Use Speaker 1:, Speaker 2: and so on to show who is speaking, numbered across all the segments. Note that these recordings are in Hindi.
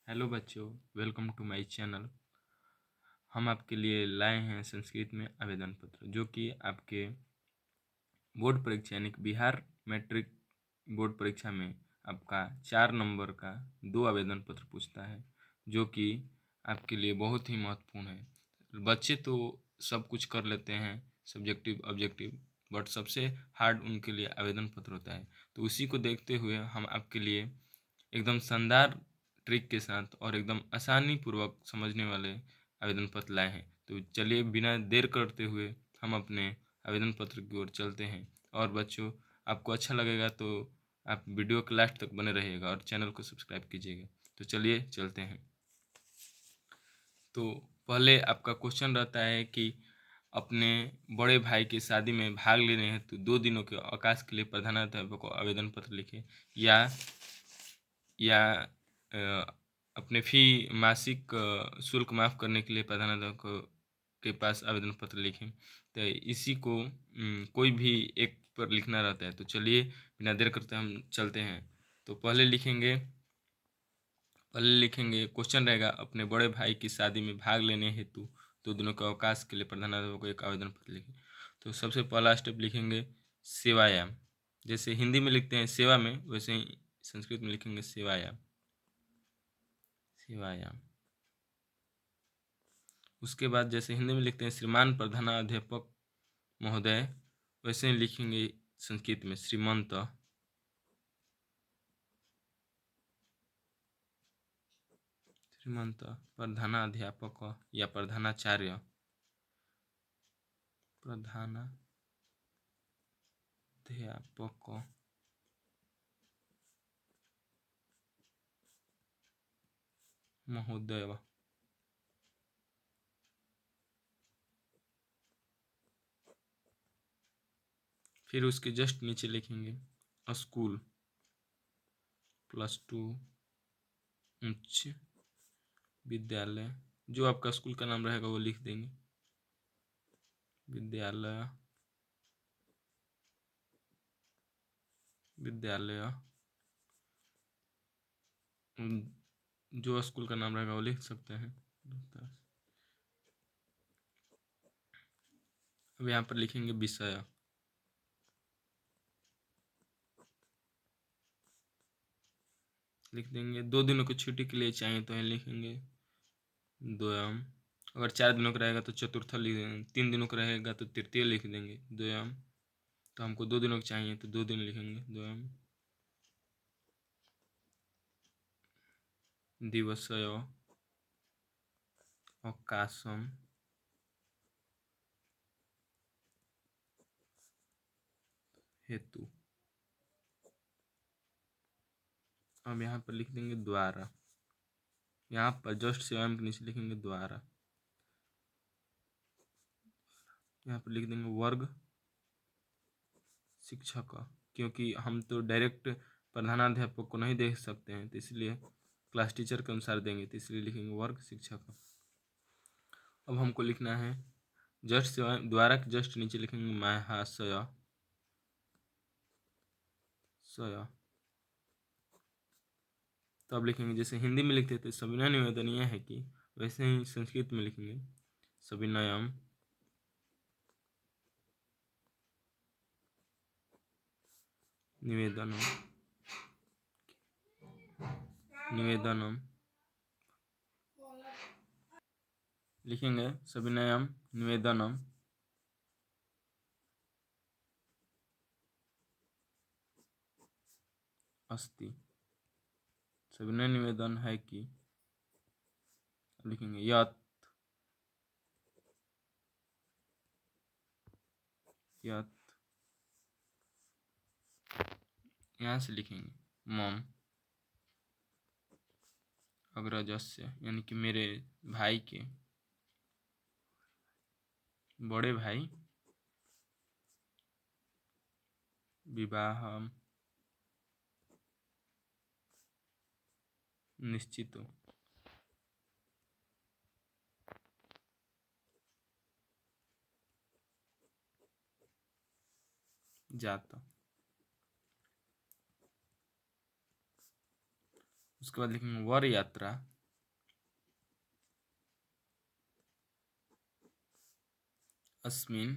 Speaker 1: हेलो बच्चों, वेलकम टू माय चैनल। हम आपके लिए लाए हैं संस्कृत में आवेदन पत्र, जो कि आपके बोर्ड परीक्षा यानी कि बिहार मैट्रिक बोर्ड परीक्षा में आपका 4 नंबर का 2 आवेदन पत्र पूछता है, जो कि आपके लिए बहुत ही महत्वपूर्ण है। बच्चे तो सब कुछ कर लेते हैं, सब्जेक्टिव ऑब्जेक्टिव, बट सबसे हार्ड उनके लिए आवेदन पत्र होता है। तो उसी को देखते हुए हम आपके लिए एकदम शानदार ट्रिक के साथ और एकदम आसानी पूर्वक समझने वाले आवेदन पत्र लाए हैं। तो चलिए बिना देर करते हुए हम अपने आवेदन पत्र की ओर चलते हैं। और बच्चों, आपको अच्छा लगेगा तो आप वीडियो के लास्ट तक बने रहिएगा और चैनल को सब्सक्राइब कीजिएगा। तो चलिए चलते हैं। तो पहले आपका क्वेश्चन रहता है कि अपने बड़े भाई की शादी में भाग लेने हेतु 2 दिनों के अवकाश के लिए प्रधानाध्यापक को आवेदन पत्र लिखें, या अपने फी मासिक शुल्क माफ़ करने के लिए प्रधानाध्यापक के पास आवेदन पत्र लिखें। तो इसी को कोई भी एक पर लिखना रहता है। तो चलिए बिना देर करते हम चलते हैं। तो पहले लिखेंगे क्वेश्चन रहेगा, अपने बड़े भाई की शादी में भाग लेने हेतु 2 दिनों के अवकाश के लिए प्रधानाध्यापक को एक आवेदन पत्र लिखें। तो सबसे पहला स्टेप लिखेंगे सेवायाम। जैसे हिंदी में लिखते हैं सेवा में, वैसे ही संस्कृत में लिखेंगे सेवायाम। उसके बाद जैसे हिंदी में लिखते हैं श्रीमान प्रधानाध्यापक महोदय, वैसे ही लिखेंगे संस्कृत में श्रीमंत। प्रधानाध्यापक या प्रधानाचार्य महोदय। फिर उसके जस्ट नीचे लिखेंगे स्कूल +2 उच्च विद्यालय। जो आपका स्कूल का नाम रहेगा वो लिख देंगे, विद्यालय। जो स्कूल का नाम रहेगा वो लिख सकते हैं। अब यहाँ पर लिखेंगे विषय। लिख देंगे 2 दिनों की छुट्टी के लिए चाहिए तो लिखेंगे द्वयम। अगर 4 दिनों का रहेगा तो चतुर्थ लिख देंगे, 3 दिनों का रहेगा तो तृतीय लिख देंगे द्वयम। तो हमको 2 दिनों की चाहिए तो 2 दिन लिखेंगे द्वयम। दिवसय अवकाशम हेतु। अब यहाँ पर लिख देंगे द्वारा। यहाँ पर जस्ट सेवाएं के नीचे लिखेंगे द्वारा। यहाँ पर लिख देंगे वर्ग शिक्षक, क्योंकि हम तो डायरेक्ट प्रधानाध्यापक को नहीं देख सकते हैं, तो इसलिए क्लास टीचर के अनुसार देंगे, तो इसलिए लिखेंगे वर्ग शिक्षक। अब हमको लिखना है जस्ट सेवाएं, द्वारा के जस्ट नीचे लिखेंगे महाशय सय। तो अब लिखेंगे जैसे हिंदी में लिखते थे सविनय निवेदन यह है कि, वैसे ही संस्कृत में लिखेंगे सविनयम निवेदनम लिखेंगे सविनयम निवेदनम अस्ति। सविनय निवेदन है कि, लिखेंगे यत यहाँ से लिखेंगे मम अग्रजस्य, यानी कि मेरे भाई के, बड़े भाई विवाह निश्चित जाता। उसके बाद लिखेंगे वर यात्रा अस्मिन्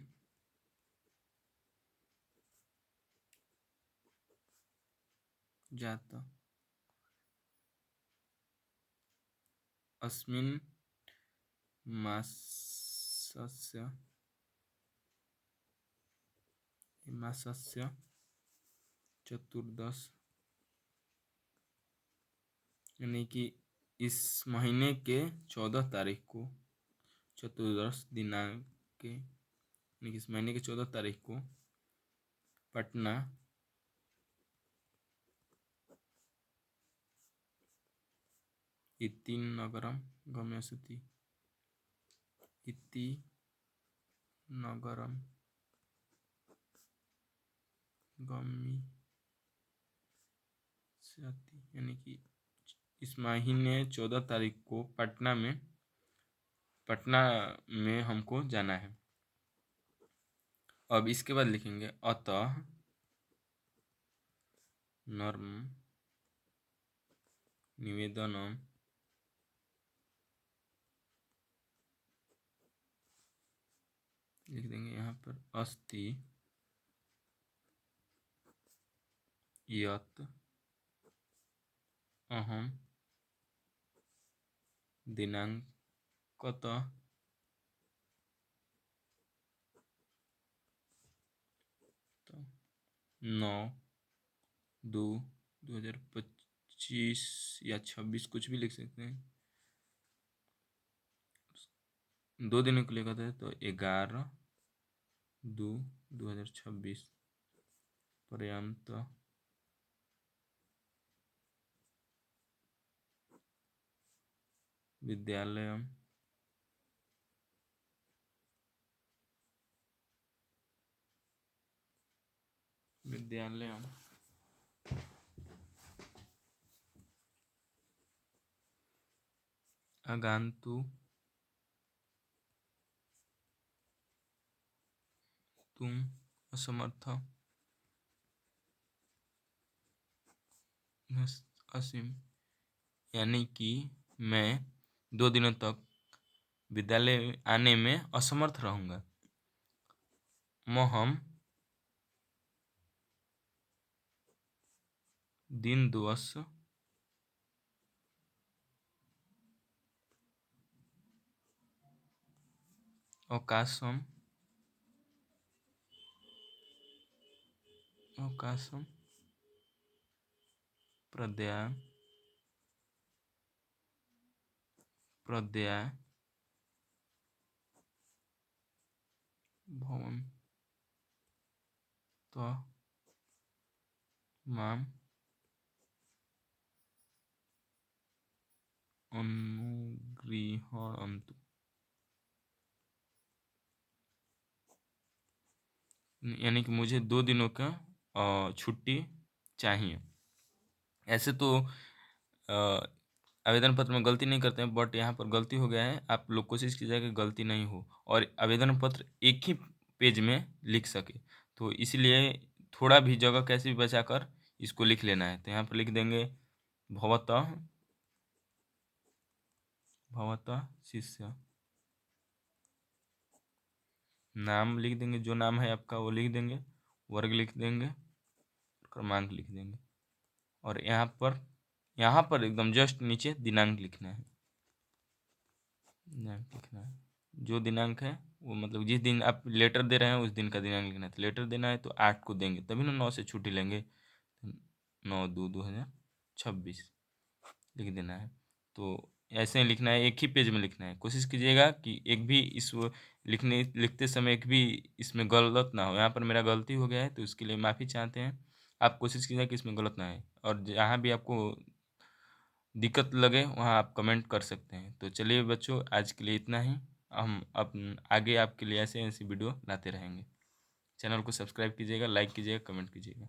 Speaker 1: जात अस्मिन् मासस्य चतुर्दश, यानी कि इस महीने के 14 तारीख को, चतुर्दश दिनांक के, यानी कि इस महीने की 14 तारीख को पटना इति नगरम गम्यसति, इति नगरम गम्यसति, यानी कि इस महीने 14 तारीख को पटना में हमको जाना है। अब इसके बाद लिखेंगे अतः नर्म निवेदनम लिख देंगे यहाँ पर अस्ति यत् अहम दिनांकतः तो 9/2/2025 या 26, कुछ भी लिख सकते हैं। 2 दिनों के लिए कहते हैं तो 11/2/2026 पर्यंत विद्यालयम आगन्तु तुम असमर्थ असीम, यानी कि मैं 2 दिनों तक विद्यालय आने में असमर्थ रहूँगा। महम दिन दिवस अवकाशम प्रद्या भवन्तः माम अनुगृह्णन्तु, यानी कि मुझे 2 दिनों का छुट्टी चाहिए। ऐसे तो आवेदन पत्र में गलती नहीं करते हैं, बट यहाँ पर गलती हो गया है। आप लोग कोशिश कीजिएगा कि गलती नहीं हो और आवेदन पत्र एक ही पेज में लिख सके, तो इसलिए थोड़ा भी जगह कैसे भी बचाकर इसको लिख लेना है। तो यहाँ पर लिख देंगे भवतः शिष्य, नाम लिख देंगे, जो नाम है आपका वो लिख देंगे, वर्ग लिख देंगे, क्रमांक लिख देंगे और यहाँ पर एकदम जस्ट नीचे दिनांक लिखना है। जो दिनांक है वो मतलब जिस दिन आप लेटर दे रहे हैं उस दिन का दिनांक लिखना है। तो लेटर देना है तो 8 को देंगे, तभी ना 9 से छुट्टी लेंगे। 9/2/2026 लिख देना है। तो ऐसे ही लिखना है, एक ही पेज में लिखना है। कोशिश कीजिएगा कि एक भी लिखते समय एक भी इसमें गलत ना हो। यहाँ पर मेरा गलती हो गया है तो उसके लिए माफ़ी चाहते हैं। आप कोशिश कीजिएगा कि इसमें गलत ना आए और जहाँ भी आपको दिक्कत लगे वहाँ आप कमेंट कर सकते हैं। तो चलिए बच्चों, आज के लिए इतना ही। हम आगे आपके लिए ऐसे ऐसी वीडियो लाते रहेंगे। चैनल को सब्सक्राइब कीजिएगा, लाइक कीजिएगा, कमेंट कीजिएगा।